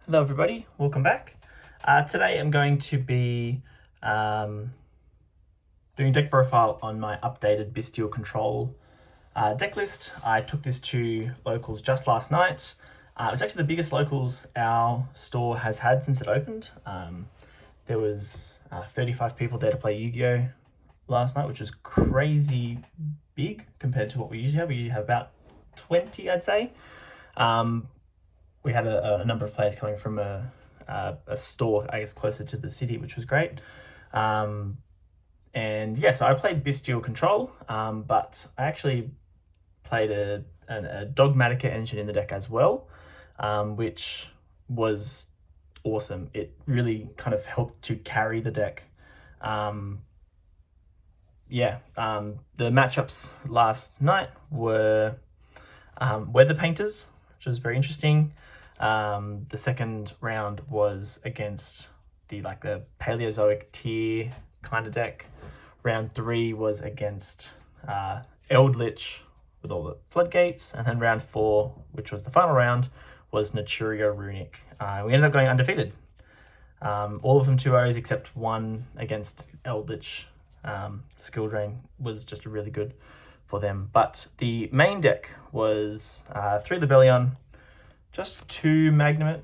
Hello everybody, welcome back. Today I'm going to be doing deck profile on my updated Bystial control deck list. I took this to locals just last night. It was actually the biggest locals our store has had since it opened. There was 35 people there to play Yu-Gi-Oh! Last night, which was crazy big compared to what we usually have. We usually have about 20, I'd say. We had a number of players coming from a store, I guess, closer to the city, which was great. And yeah, so I played Bystial Control, but I actually played a Dogmatika engine in the deck as well, which was awesome. It really kind of helped to carry the deck. The matchups last night were Weather Painters, which was very interesting. The second round was against the Paleozoic tier kind of deck. Round 3 was against Eldritch with all the floodgates, and then round 4, which was the final round, was Naturia Runic. We ended up going undefeated. All of them 2-0s except one against Eldritch. Skill Drain was just really good for them. But the main deck was 3 Libellion, just 2 Magnamit.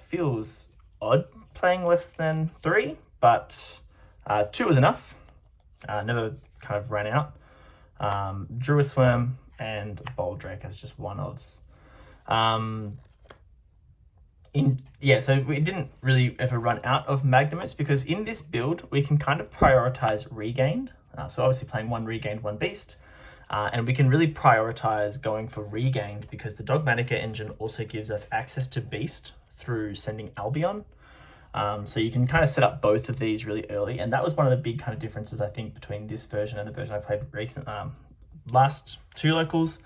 Feels odd playing less than 3, but 2 was enough. Never kind of ran out. Druisworm and Bold Drake as just one-ofs. So we didn't really ever run out of Magnamits because in this build we can kind of prioritize Regained. So obviously playing 1 Regained, 1 Beast. And we can really prioritize going for Regained because the Dogmatika engine also gives us access to Beast through sending Albion. So you can kind of set up both of these really early, and that was one of the big kind of differences I think between this version and the version I played last 2 locals,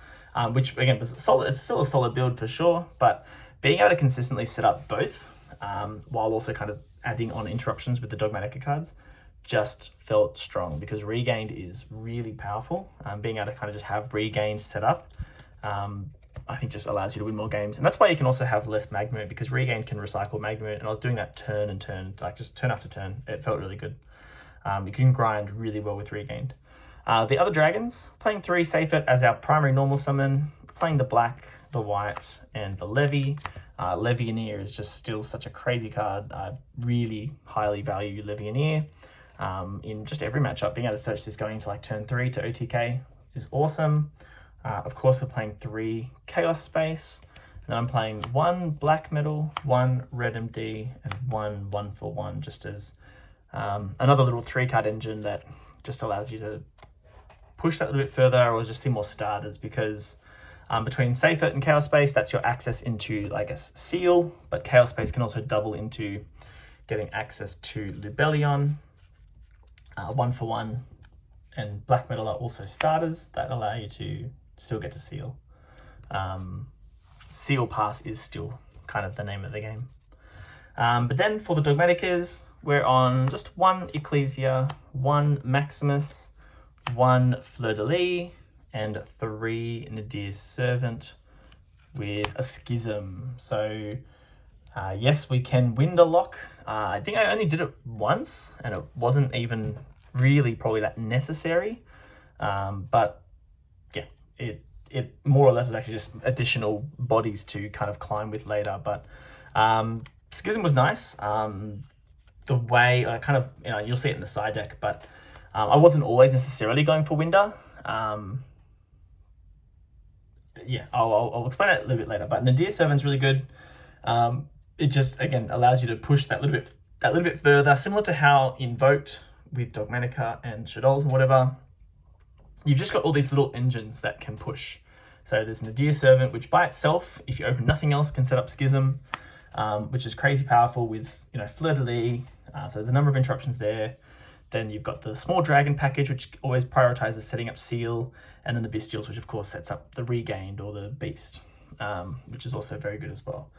which again was solid. It's still a solid build for sure, but being able to consistently set up both while also kind of adding on interruptions with the Dogmatika cards just felt strong because Regained is really powerful. Being able to kind of just have Regained set up, I think just allows you to win more games. And that's why you can also have less Magnamit because Regained can recycle Magnamit, and I was doing that turn and turn, like just turn after turn. It felt really good. You can grind really well with Regained. The other dragons, playing 3 Safet as our primary normal summon, playing the black, the white, and the Levy. Levianeer is just still such a crazy card. I really highly value Levianeer. In just every matchup, being able to search this going into like turn 3 to OTK is awesome. Of course, we're playing 3 Chaos Space, and then I'm playing 1 Black Metal, 1 Red MD, and 1 1-for-1, just as another little 3-card engine that just allows you to push that a little bit further or just see more starters because between Safet and Chaos Space, that's your access into, I guess, Seal, but Chaos Space can also double into getting access to Libellion. 1-for-1 and Black Metal are also starters that allow you to still get to Seal. Seal Pass is still kind of the name of the game. But then for the Dogmatikas, we're on just 1 Ecclesia, 1 Maximus, 1 Fleur-de-Lis, and 3 Nadir's Servant with a Schism. So yes, we can Winder Lock. I think I only did it once, and it wasn't even really probably that necessary. But yeah, it more or less was actually just additional bodies to kind of climb with later. But Schism was nice. The way I kind of, you'll see it in the side deck, but I wasn't always necessarily going for Winder. Yeah, I'll explain that a little bit later. But Nadir's Servant's really good. It just again allows you to push that little bit further, similar to how Invoked with Dogmatika and Shadows and whatever. You've just got all these little engines that can push. So there's Nadir's Servant, which by itself, if you open nothing else, can set up Schism, which is crazy powerful with Fleur-de-Lis. So there's a number of interruptions there. Then you've got the small dragon package, which always prioritizes setting up Seal, and then the Bystials, which of course sets up the Regained or the Beast, which is also very good as well.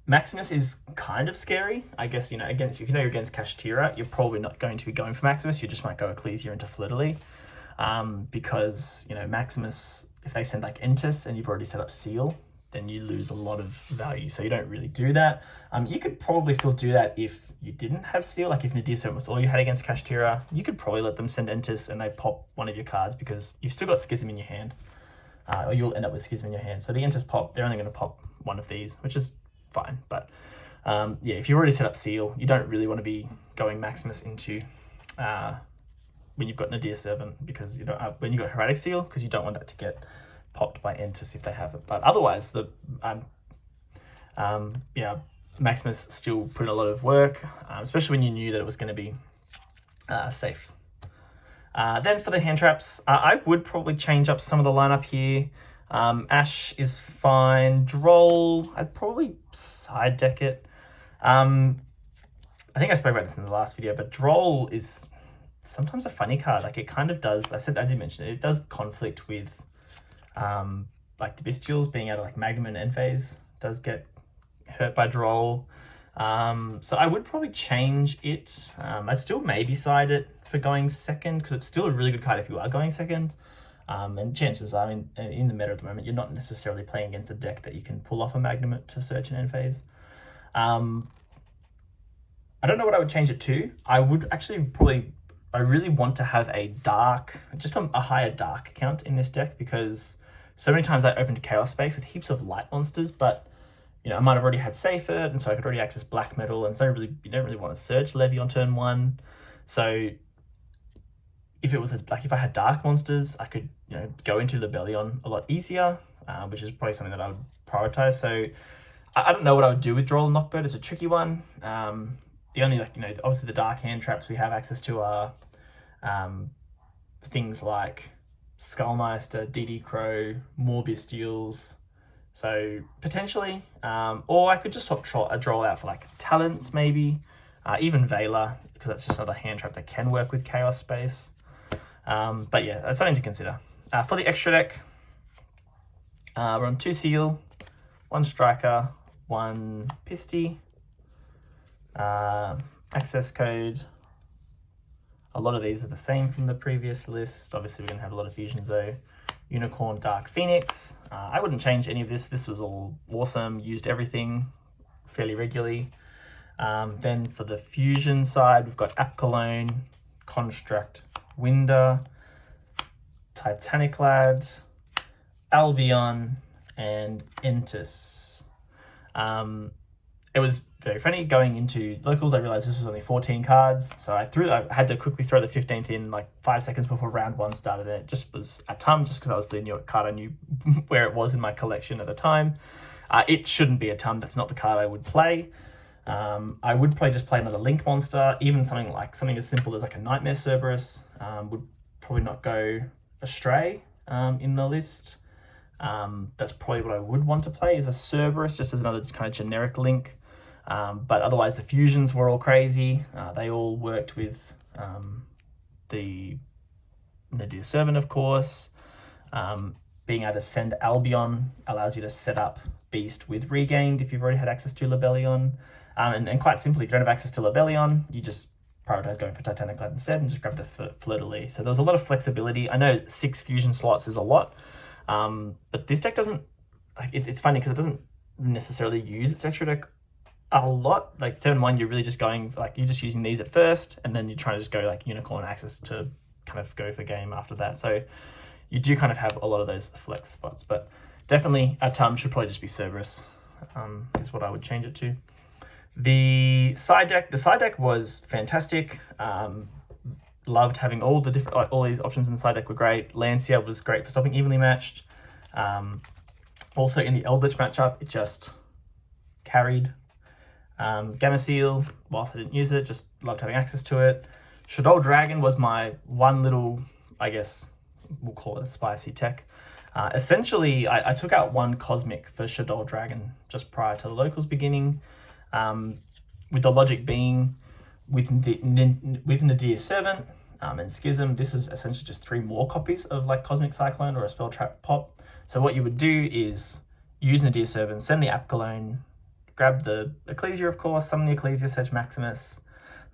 Maximus is kind of scary. I guess, if you're against Kashtira, you're probably not going to be going for Maximus. You just might go Ecclesia into Fleur-de-Lis. Because, Maximus, if they send like Entus and you've already set up Seal, then you lose a lot of value. So you don't really do that. You could probably still do that if you didn't have Seal. Like if Nadir Servant was all you had against Kashtira, you could probably let them send Entis and they pop one of your cards because you've still got Schism in your hand. Or you'll end up with Schism in your hand. So the Entis pop, they're only going to pop one of these, which is fine. But yeah, if you've already set up Seal, you don't really want to be going Maximus into when you've got Nadir Servant, because you don't when you've got Heraldic Seal, because you don't want that to get popped by Entis if they have it. But otherwise, the Maximus still put in a lot of work, especially when you knew that it was going to be safe. Then for the hand traps, I would probably change up some of the lineup here. Ash is fine. Droll, I'd probably side deck it. I think I spoke about this in the last video, but Droll is sometimes a funny card. Like it kind of does, I did mention it, it does conflict with like the Bystials being out of like Magnum and End Phase does get hurt by Droll. So I would probably change it. I'd still maybe side it for going second, because it's still a really good card if you are going second. And chances are, in the meta at the moment, you're not necessarily playing against a deck that you can pull off a Magnum to search an End Phase. I don't know what I would change it to. I would actually probably, I really want to have a dark, just a higher dark count in this deck, because so many times I opened Chaos Space with heaps of light monsters, but you know, I might have already had Seyfert, and so I could already access Black Metal, and so you don't really want to search Levy on turn 1. So if it was if I had dark monsters, I could, you know, go into Lebellion a lot easier, which is probably something that I would prioritize. So I don't know what I would do with Droll and Knockbird. It's a tricky one. The only, obviously the dark hand traps we have access to are things like Skullmeister, DD Crow, more Bystials. So potentially, or I could just swap a Droll out for like Talents maybe, even Veiler, because that's just another hand trap that can work with Chaos Space. But yeah, that's something to consider. For the extra deck, we're on 2 Seal, 1 Striker, 1 Pisty, access code. A lot of these are the same from the previous list. Obviously, we're going to have a lot of fusions though. Unicorn, Dark Phoenix. I wouldn't change any of this. This was all awesome. Used everything fairly regularly. Then for the fusion side, we've got App Cologne, Construct, Winder, Titanic Lad, Albion, and Entis. It was very funny going into locals. I realized this was only 14 cards, so I had to quickly throw the 15th in like 5 seconds before round 1 started. And it just was a tum, just because I was the new card. I knew where it was in my collection at the time. It shouldn't be a tum. That's not the card I would play. I would probably just play another Link monster. Even something as simple as like a Nightmare Cerberus would probably not go astray in the list. That's probably what I would want to play, is a Cerberus, just as another kind of generic Link. But otherwise, the fusions were all crazy. They all worked with the Nadir Servant, of course. Being able to send Albion allows you to set up Beast with Regained if you've already had access to Lebellion. And quite simply, if you don't have access to Lebellion, you just prioritize going for Titanic Lad instead and just grab the Fleur-de-Lis. So there was a lot of flexibility. I know 6 fusion slots is a lot, but this deck doesn't, it's funny because it doesn't necessarily use its extra deck a lot. Like turn 1, you're really just going, you're just using these at first, and then you're trying to just go like Unicorn access to kind of go for game after that. So you do kind of have a lot of those flex spots, but definitely a tum should probably just be Cerberus, is what I would change it to. The side deck was fantastic. Loved having all the different, all these options in the side deck were great. Lancia was great for stopping evenly matched. Also in the Eldritch matchup, it just carried. Gamma Seal, whilst I didn't use it, just loved having access to it. Shadow Dragon was my one little, I guess we'll call it a spicy tech. Essentially, I took out 1 Cosmic for Shadow Dragon just prior to the locals beginning. With the logic being, with Nadir Servant and Schism, this is essentially just 3 more copies of like Cosmic Cyclone or a Spell Trap pop. So what you would do is use Nadir Servant, send the App Cologne, grab the Ecclesia, of course, summon the Ecclesia, search Maximus.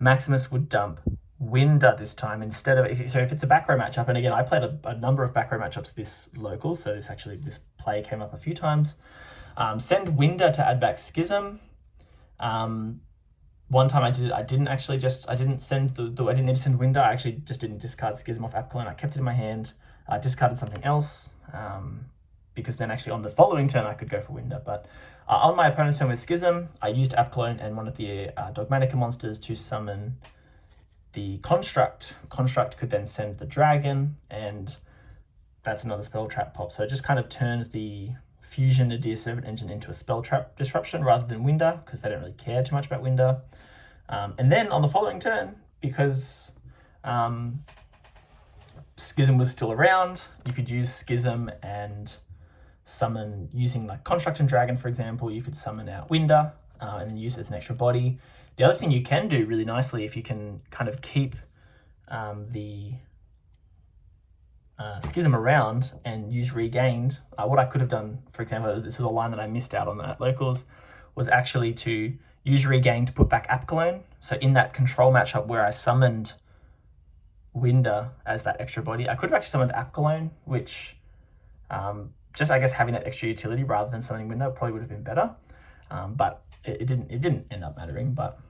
Maximus would dump Winder this time instead of, if it's a back row matchup, and again, I played a number of back row matchups this local, so this play came up a few times. Send Winder to add back Schism. One time I didn't send I didn't need to send Winder. I actually just didn't discard Schism off Apcalone. I kept it in my hand. I discarded something else, because then actually on the following turn I could go for Winder. But on my opponent's turn with Schism, I used Apcalone and one of the Dogmatika monsters to summon the Construct. Construct could then send the Dragon, and that's another spell trap pop. So it just kind of turns the Fusion Nadir Servant engine into a spell trap disruption rather than Winder, because they don't really care too much about Winder. And then on the following turn, because Schism was still around, you could use Schism and summon using like Construct and Dragon, for example. You could summon out Winder and then use it as an extra body. The other thing you can do really nicely, if you can kind of keep the Schism around and use Regained, what I could have done, for example, this was a line that I missed out on at locals, was actually to use Regained to put back Apcalone. So in that control matchup where I summoned Winder as that extra body, I could have actually summoned Apcalone, which just I guess having that extra utility rather than summoning Winder probably would have been better. But it didn't end up mattering. But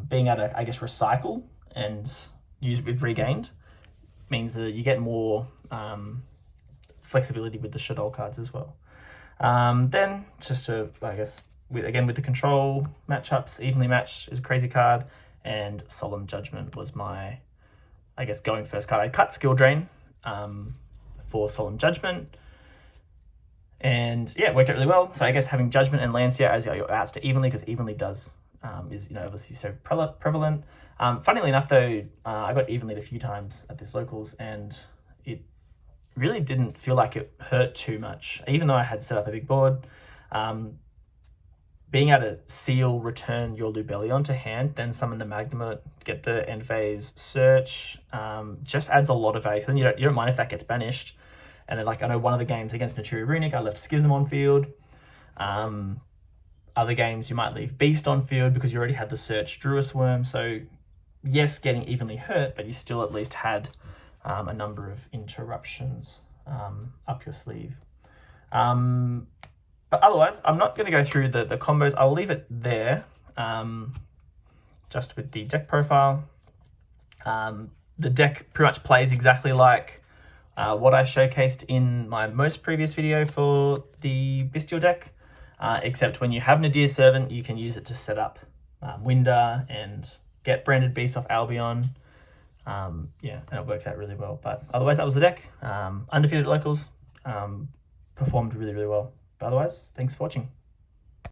being able to, I guess, recycle and use with Regained means that you get more flexibility with the Shadow cards as well. Then just to, I guess, with the control matchups, Evenly Matched is a crazy card, and Solemn Judgment was my, I guess, going first card. I cut Skill Drain for Solemn Judgment, and yeah, it worked out really well. So I guess having Judgment and Lancia as your outs to Evenly, because Evenly does is obviously so prevalent. Funnily enough, though, I got Evenly a few times at this locals, and it really didn't feel like it hurt too much, even though I had set up a big board. Being able to seal, return your Lubellion to hand, then summon the Magnamut, get the end phase search, just adds a lot of value. So then you don't mind if that gets banished. And then, like, I know one of the games against Naturia Runic, I left Schism on field. Other games you might leave Beast on field because you already had the search Druis Worm. So yes, getting evenly hurt, but you still at least had a number of interruptions up your sleeve. But otherwise, I'm not going to go through the combos. I'll leave it there, just with the deck profile. The deck pretty much plays exactly like what I showcased in my most previous video for the Bystial deck, except when you have Nadir Servant, you can use it to set up Winder and get Branded Beast off Albion. Yeah, and it works out really well. But otherwise, that was the deck. Undefeated at locals, performed really, really well. But otherwise, thanks for watching.